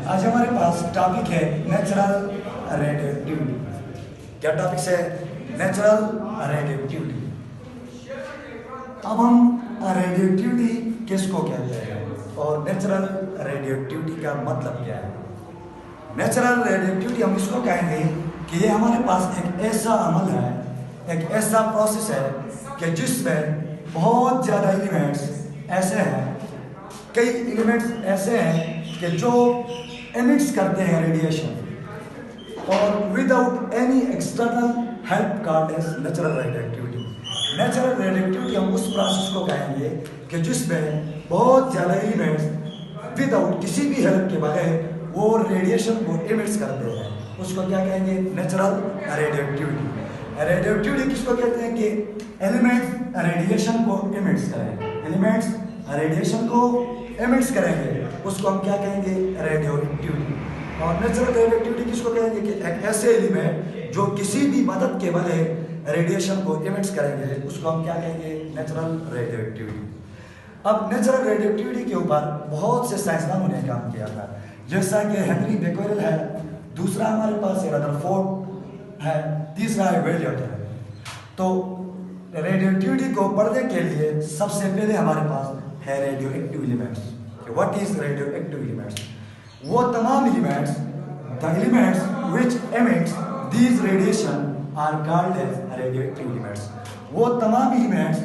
आज हमारे पास टॉपिक है नेचुरल रेडियोएक्टिविटी। क्या टॉपिक है? Natural radioactivity. अब हम रेडियोएक्टिविटी किसको कहते हैं और नेचुरल रेडियोएक्टिविटी का मतलब क्या है? नेचुरल रेडियोएक्टिविटी हम इसको कहेंगे कि ये हमारे पास एक ऐसा अमल है, एक ऐसा प्रोसेस है कि जिसमें बहुत ज़्यादा एलिमेंट्स ऐसे हैं, कई एलिमेंट्स ऐसे हैं कि जो एमिट्स करते हैं रेडिएशन और without any external help called as natural radioactivity. Natural radioactivity हम उस प्रोसेस को कहेंगे कि जिसमें बहुत ज़्यादा एलिमेंट्स विदाउट किसी भी हेल्प के बगैर वो रेडिएशन को एमिट्स करते हैं, उसको क्या कहेंगे? Natural radioactivity. रेडियोएक्टिविटी किसको कहते हैं कि एलिमेंट्स रेडिएशन को एमिट्स करेंगे, एलिमेंट्स रेडिएशन को एमिट्स करेंगे, उसको हम क्या कहेंगे? रेडियोएक्टिविटी। और नेचुरल रेडियोएक्टिविटी किसको कहेंगे कि एक ऐसे एलिमेंट जो किसी भी मदद के बगैर रेडिएशन को एमिट्स करेंगे, उसको हम क्या कहेंगे? Natural radioactivity. अब नेचुरल रेडियोएक्टिविटी के ऊपर बहुत से साइंसदानों ने काम किया था, जैसा कि हेनरी बेक्वेरेल है, दूसरा हमारे पास रदरफोर्ड है, तीसरा है वेलियट है। तो रेडियोएक्टिविटी को पढ़ने के लिए सबसे पहले हमारे पास है radioactive elements. What is radioactive elements? वो तमाम elements, the elements which emits these radiation are called as radioactive elements. वो तमाम एलिमेंट्स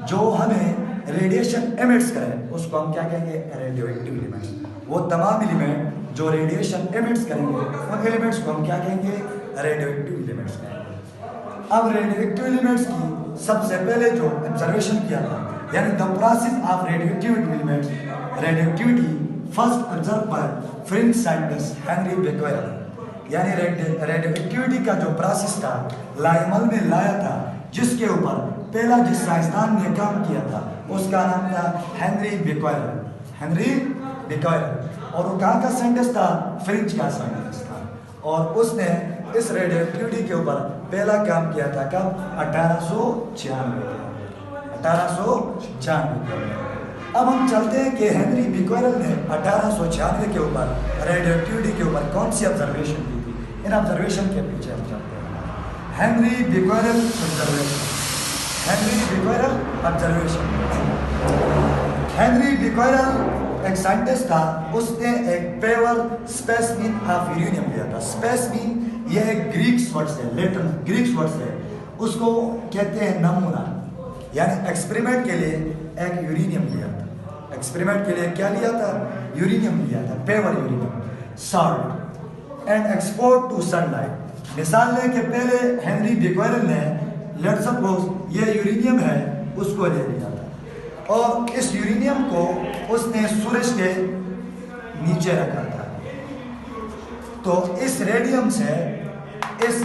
जो हमें रेडिएशन एमिट्स करें, उसको हम क्या कहेंगे? Radioactive elements. वो तमाम एलिमेंट जो रेडिएशन एमिट्स करेंगे, उन एलिमेंट्स को हम क्या कहेंगे? रेडियोएक्टिव एलिमेंट्स कहेंगे। अब रेडियोएक्टिव एलिमेंट्स की सबसे पहले जो ऑब्जर्वेशन किया था, यानी the process of radioactivity elements, radioactivity first observe by French scientist Henri Becquerel. यानी रेडियोएक्टिविटी का जो प्रोसेस था लाइमल में लाया था, जिसके ऊपर पहला जिस साइंसदान ने काम किया था उसका नाम था हेनरी बेक्वेरेल, हेनरी बेक्वेरेल। और वो कहाँ का साइंटिस्ट था? फ्रेंच का साइंटिस्ट था। और उसने इस रेडियोएक्टिविटी के ऊपर पहला काम किया था कब? 1896। अब हम चलते हैं कि हेनरी बेक्वेरेल ने 1896 के ऊपर रेडियोएक्टिविटी के ऊपर कौन सी ऑब्जर्वेशन की थी। इन ऑब्जर्वेशन के पीछे हम चलते हैं। Henri Becquerel observation, Henri Becquerel observation. Henri Becquerel एक साइंटिस्ट था, उसने एक पेवर स्पेसिमेन ऑफ यूरेनियम लिया था। स्पेसिमेन ये एक ग्रीक वर्ड है, लेटिन ग्रीक वर्ड है, उसको कहते हैं नमूना। यानी एक्सपेरिमेंट के लिए एक यूरेनियम लिया था। एक्सपेरिमेंट के लिए क्या लिया था? यूरेनियम लिया था, pure uranium salt and export to sunlight. निकालने के पहले हेनरी बेक्वेरेल ने, लेट्स सपोज ये यूरेनियम है, उसको ले लिया था और इस यूरेनियम को उसने सूरज के नीचे रखा था। तो इस रेडियम से, इस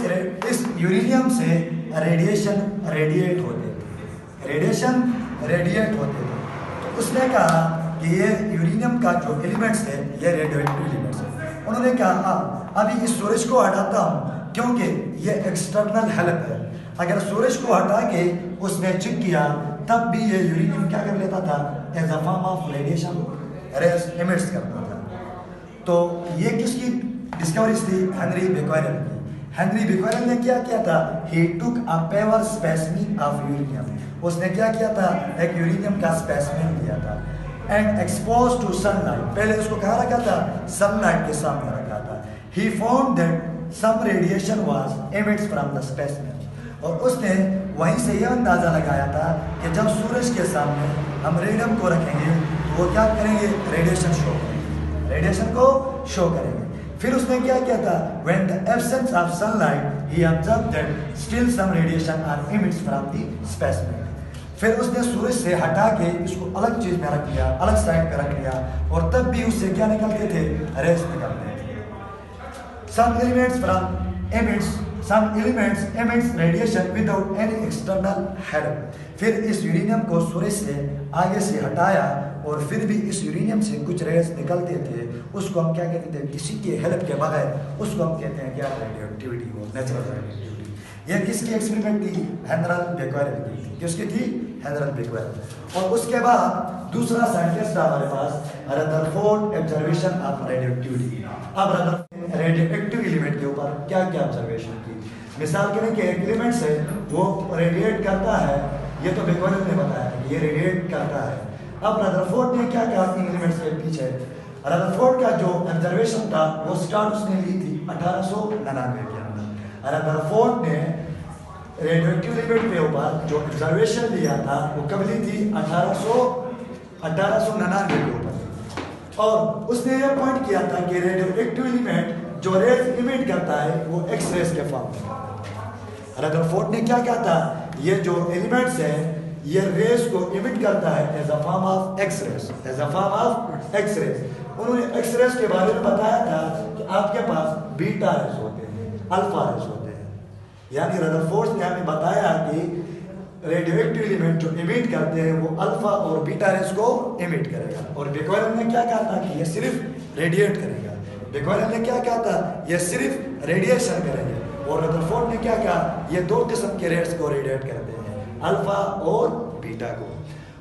यूरेनियम से रेडिएशन रेडिएट होते थे, रेडिएशन रेडिएट होते थे। तो उसने कहा कि ये यूरेनियम का जो एलिमेंट्स है ये रेडियोएक्टिव एलिमेंट्स है। उन्होंने कहा अभी इस सूरज को हटाता हूँ क्योंकि ये एक्सटर्नल हेल्प है। अगर सूरज को हटा के उसने चेक किया तब भी ये यूरेनियम क्या कर लेता था? As a form of radiation rays emits करता था। तो ये किसकी डिस्कवरी थी? हेनरी बेक्वेरेल की। हेनरी बेक्वेरेल ने क्या किया था? ही टुक अ पेवर स्पेसिमेन ऑफ यूरेनियम। उसने क्या किया था? एक यूरेनियम का स्पेसिमेन लिया था एंड एक्सपोज टू सनलाइट। पहले उसको कहाँ रखा था? सनलाइट के सामने रखा था। He found that some radiation was emits from the specimen. और उसने वहीं से यह अंदाज़ा लगाया था कि जब सूरज के सामने हम रेडियम को रखेंगे तो वो क्या करेंगे? रेडिएशन शो करेंगे, रेडिएशन को शो करेंगे। फिर उसने क्या किया था? When the absence of sunlight, he observed that still some radiation are emits from the specimen. फिर उसने सूरज से हटा के इसको अलग चीज में रख लिया, अलग साइड पे रख लिया और तब भी उससे क्या निकलते थे? रेस निकलते थे। Some elements from emits, some elements emits radiation without any external help. फिर इस यूरेनियम को सूरज से आगे से हटाया और फिर भी इस यूरेनियम से कुछ रेस निकलते थे, उसको हम क्या कहते थे? किसी के हेल्प के बगैर उसको हम कहते हैं क्या? रेडियोएक्टिविटी, वो नेचुरल रेडियोएक्टिविटी। ये किसकी एक्सपेरिमेंट थी? हेनरी बेक्वेरेल की थी। किसकी थी? हेनरी बिकवेल। और उसके बाद दूसरा साइंटिस्ट था हमारे पास रदरफोर्ड, ऑब्जर्वेशन ऑफ रेडियोएक्टिविटी। अब रदरफोर्ड रेडियोएक्टिव एलिमेंट के ऊपर क्या क्या ऑब्जर्वेशन की। मिसाल के लिए एक एलिमेंट से वो रेडिएट करता है, ये तो बिकवेल ने बताया कि ये रेडिएट करता है। अब रदरफोर्ड ने क्या कहा इन एलिमेंट्स के पीछे। रदरफोर्ड का जो ऑब्जर्वेशन था वो स्टार्ट उसने ली थी 1899 के अंदर। रदरफोर्ड ने रेडियोएक्टिव एलिमेंट के ऊपर जो ऑब्जर्वेशन लिया था वो कब ली थी? 1899 के ऊपर। और उसने ये पॉइंट किया था कि रेडियोएक्टिव एलिमेंट जो रेज इमिट करता है वो एक्स रेज के फॉर्म में। रदरफोर्ड ने क्या कहा था, ये जो एलिमेंट्स है ये रेज को इमिट करता है as a form of X rays, as a form of X rays. उन्होंने एक्स रेज के बारे में बताया था कि आपके पास बीटा रेज होते हैं, अल्फा रेज होते हैं। यानी रदरफोर्ड ने हमें बताया कि रेडियोएक्टिव एलिमेंट जो इमिट करते हैं वो अल्फा और बीटा रेज को इमिट करेगा। और बिकवेल ने क्या कहा था कि ये सिर्फ रेडिएट करेगा। बिकवेल ने क्या कहा था, ये सिर्फ रेडिएशन करेंगे। और रदरफोर्ड ने क्या कहा, ये दो किस्म के रेड्स को रेडिएट करते हैं, अल्फा और बीटा को।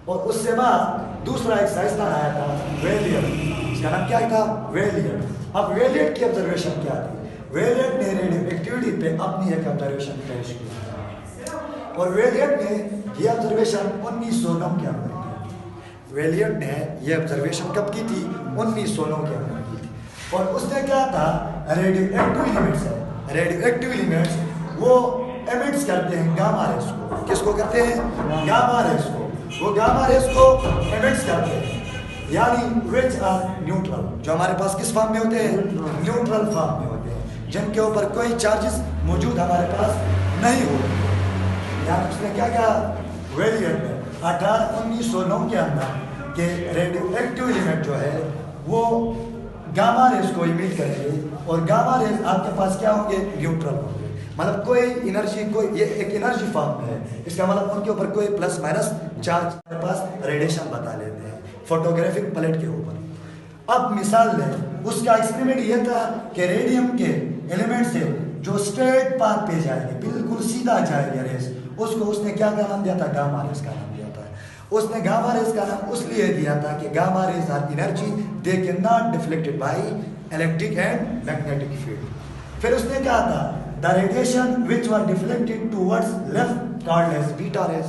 और उससे बाद दूसरा एक साइंसदान आया था वेलियट, इसका नाम क्या था? वेलियट। अब वेलियट की ऑब्जर्वेशन क्या थी? वेलियट ने रेडियोएक्टिविटी पे अपनी एक ऑब्जर्वेशन पेश की और वेलियट ने ये ऑब्जर्वेशन 1909 के अंदर की। वेलियट ने ये ऑब्जर्वेशन कब की थी? 1909 के अंदर की थी। और उसने क्या था, रेडियोएक्टिव एलिमेंट्स है, रेडियोएक्टिव एलिमेंट्स वो एमिट्स करते हैं गामा रेस को। किसको करते हैं? गामा रेस को। वो गामा रेस को एमिट्स करते हैं, यानी विच आर न्यूट्रल, जो हमारे पास किस फॉर्म में होते हैं? न्यूट्रल फॉर्म में होते हैं, जिनके ऊपर कोई चार्जेस मौजूद हमारे पास नहीं होते। यानी उसने क्या कहा, वेलियट ने 1909 के अंदर के रेडियोएक्टिव एलिमेंट जो है वो गामा रेस को इमिट करेंगे और गामा रेस आपके पास क्या होंगे? न्यूट्रल होंगे। मतलब कोई एनर्जी, कोई ये एक एनर्जी फॉर्म में है, इसका मतलब उनके ऊपर कोई प्लस माइनस चार्ज हमारे पास रेडिएशन बता लेते हैं फोटोग्राफिक प्लेट के ऊपर। अब मिसाल लें, उसका एक्सपेरिमेंट ये था कि रेडियम के एलिमेंट से जो स्ट्रेट पाथ पे जाएंगे, बिल्कुल सीधा जाएगा रेस, उसको उसने क्या का नाम दिया था? गामा रेस का नाम दिया था। उसने गामा रेस का नाम उसलिए दिया था कि gamma rays are energy they can not deflected by electric and magnetic field. फिर उसने कहा था the radiation which were deflected towards left called as beta rays.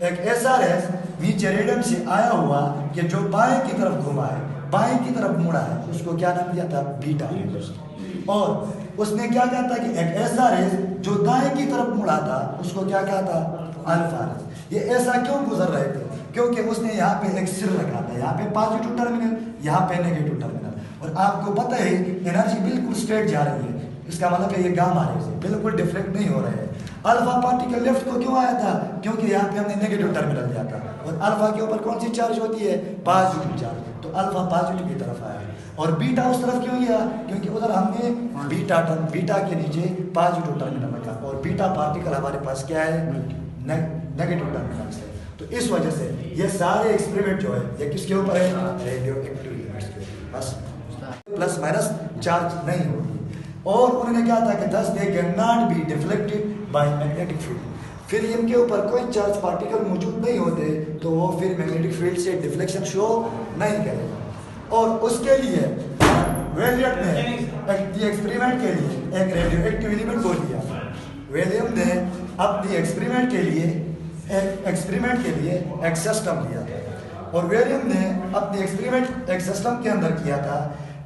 एक ऐसा रेस नीचे रेडियम से आया हुआ कि जो बाएं की तरफ घुमा है, बाएं की तरफ मुड़ा है, उसको क्या नाम दिया था? Beta rays. और उसने क्या कहा था कि एक ऐसा रेस जो दाएं की तरफ मुड़ा था उसको क्या कहा था? Alpha rays. ये ऐसा क्यों गुजर रहे थे? क्योंकि उसने यहाँ पे एक सिर रखा था, यहाँ पे पॉजिटिव टर्मिनल, यहाँ पे नेगेटिव टर्मिनल। और आपको पता है एनर्जी बिल्कुल स्ट्रेट जा रही है, इसका मतलब है ये गामा रेस है, बिल्कुल डिफ्लेक्ट नहीं हो रहे हैं। अल्फा पार्टिकल लेफ्ट को क्यों आया था? क्योंकि यहाँ पे हमने नेगेटिव टर्मिनल दिया था और अल्फा के ऊपर कौन सी चार्ज होती है? पॉजिटिव चार्ज, तो अल्फा पॉजिटिव की तरफ आया। और बीटा उस तरफ क्यों गया? क्योंकि उधर हमने बीटा के नीचे पॉजिटिव टर्मिनल रखा और बीटा पार्टिकल हमारे पास क्या है? नेगेटिव टर्मिनल है। तो इस वजह से ये सारे एक्सपेरिमेंट जो है ये किसके ऊपर है? रेडियोएक्टिव एलिमेंट्स के ऊपर। बस प्लस माइनस चार्ज नहीं होगी। और उन्होंने क्या था कि thus they cannot be deflected by magnetic field। फिर इनके ऊपर कोई चार्ज पार्टिकल मौजूद नहीं होते तो वो फिर मैग्नेटिक फील्ड से डिफ्लेक्शन शो नहीं करेगा। और उसके लिए वेलियट ने एक्सपेरिमेंट के लिए एक रेडियोएक्टिव एलिमेंट को लिया। विलियम ने अपनी एक्सपेरिमेंट के लिए एक सिस्टम लिया था और विलियम ने अपनी एक्सपेरिमेंट एक सिस्टम के अंदर किया था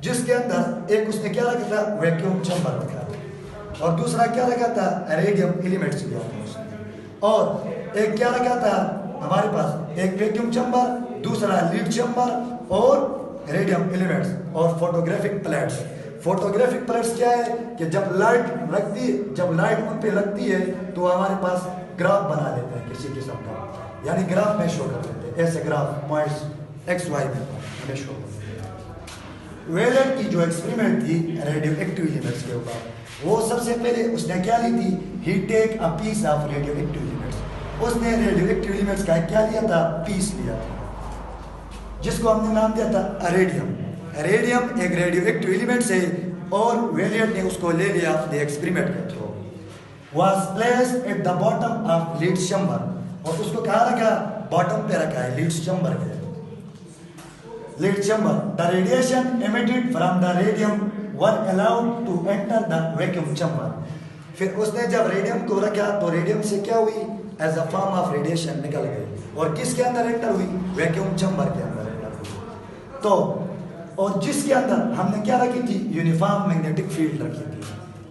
जिसके अंदर एक उसने क्या रखा था? वैक्यूम चैम्बर रखा था और दूसरा क्या रखा था? रेडियम एलिमेंट्स लिया था उसने। और एक क्या रखा था हमारे पास? एक वैक्यूम चैम्बर, दूसरा लीड चैम्बर और रेडियम एलिमेंट्स और फोटोग्राफिक प्लेट्स। फोटोग्राफिक प्लेट्स क्या है कि जब लाइट उन पे लगती है तो हमारे पास ग्राफ बना लेते हैं किसी किस्म का, यानी ग्राफ में शो कर देते हैं, ऐसे ग्राफ पॉइंट्स एक्स वाई में हमें शो करते हैं। वेलियट की जो एक्सपेरिमेंट थी रेडियोएक्टिव एलिमेंट्स के ऊपर, वो सबसे पहले उसने क्या ली थी? He take a piece of radioactive elements. उसने रेडियोएक्टिव एलिमेंट्स का क्या लिया था? पीस लिया था, जिसको हमने नाम दिया था रेडियम। रेडियम एक रेडियोएक्टिव एलिमेंट्स है और वेलियट ने उसको ले लिया अपने एक्सपेरिमेंट के through. was placed at the bottom of lead chamber और उसको कहाँ रखा? बॉटम पे रखा है लीड चैम्बर के, lead chamber. The radiation emitted from the radium were allowed to enter the vacuum chamber. फिर उसने जब रेडियम को रखा तो रेडियम से क्या हुई, as a form of radiation निकल गई और किसके अंदर एंटर हुई, वैक्यूम चैम्बर के अंदर एंटर हुई। तो और जिसके अंदर हमने क्या रखी थी, यूनिफॉर्म मैग्नेटिक फील्ड रखी थी,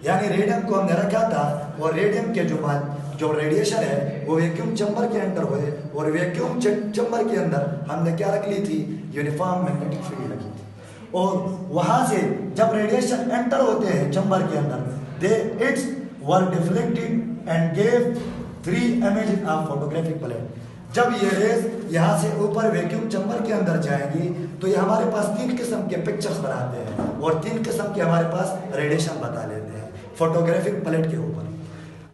यानी रेडियम को हमने रखा था और रेडियम के जो रेडिएशन है वो वैक्यूम चैम्बर के अंदर हुए और वैक्यूम चैम्बर के अंदर हमने क्या रख ली थी, यूनिफॉर्म मैग्नेटिक फील्ड रखी थी। और वहां से जब रेडिएशन एंटर होते हैं चैम्बर के अंदर, they its were deflected and gave 3 image of photographic plate. जब ये रेज यहाँ से ऊपर वैक्यूम चैम्बर के अंदर जाएंगी तो ये हमारे पास 3 किस्म के पिक्चर्स बनाते हैं और 3 किस्म के हमारे पास रेडिएशन बता लेते हैं फोटोग्राफिक प्लेट के ऊपर।